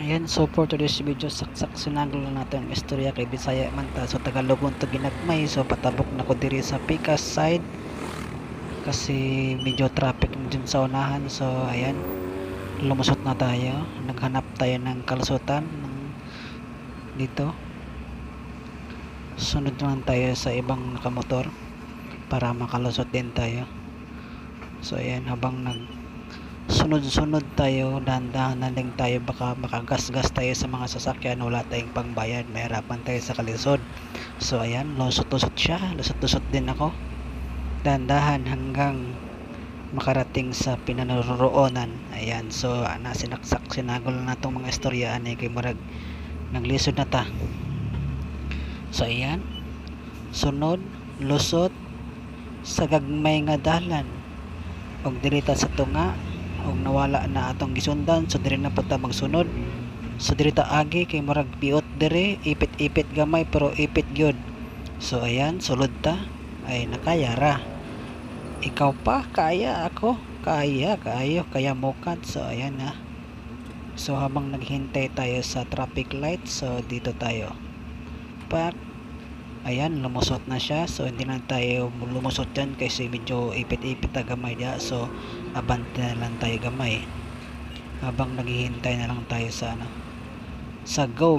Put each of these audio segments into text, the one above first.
Ayan, so for today's video, saksak sinagol na natin ang istorya kay Bisaya man ta. So Tagalog to ginagmay, so patabok na ko diri sa Picas side kasi medyo traffic din sa unahan. So ayan, lumusot na tayo, naghanap tayo ng kalusutan dito. Sunod naman tayo sa ibang nakamotor para makalusot din tayo. So ayan, habang sunod-sunod tayo, dahan-dahan na lang tayo, baka makagasgas tayo sa mga sasakyan, wala tayong pangbayad, mahirapan tayo sa kalisod. So ayan, lusot-lusot siya, lusot-lusot din ako, dahan-dahan hanggang makarating sa pinanaroroonan. Ayan, so nasinaksak, sinagol na itong mga istoryaan kay murag naglisod na ta. So ayan, sunod, lusot sa gagmay nga dalan og dirita sa tunga og nawala na atong gisundan, so diri na pud ta magsunod. So diri ta agi kay murag piot diri, ipit-ipit gamay pero ipit gyud. So ayan, sulod ta, ay nakaya ra. Ikaw pa kaya, ako kaya, kaya mukat. So ayan na. So habang naghintay tayo sa traffic light, so dito tayo pak. Ayan, lumusot na siya. So hindi na tayo lumusot dyan kasi medyo ipit-ipit na gamay diya. So abante na lang tayo gamay habang naghihintay na lang tayo sa sa go.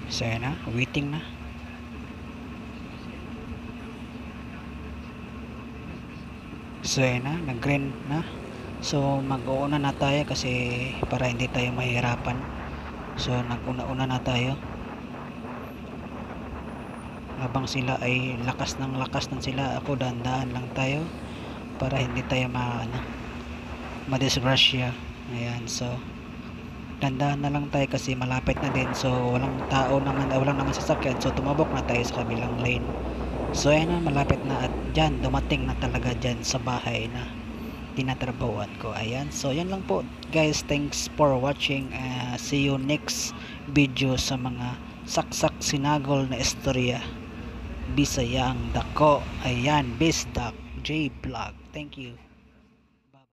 So ayan na, waiting na. So ayan na, nag-green na. So mag-uuna na tayo kasi para hindi tayo mahirapan. So nag-una-una na tayo habang sila ay lakas ng sila, ako dahan-dahan lang tayo para hindi tayo madisgrasya. Ayan, so dahan-dahan na lang tayo kasi malapit na din. So walang tao naman, walang naman sasakyan, so tumabok na tayo sa kabilang lane. So ayan na, malapit na at dyan, dumating na talaga dyan sa bahay na tinatrabahuan ko. Ayan, so yan lang po guys, thanks for watching. See you next video sa mga saksak sinagol na istorya Bisayang dako. Ayan, Bisdak J Vlog. Thank you.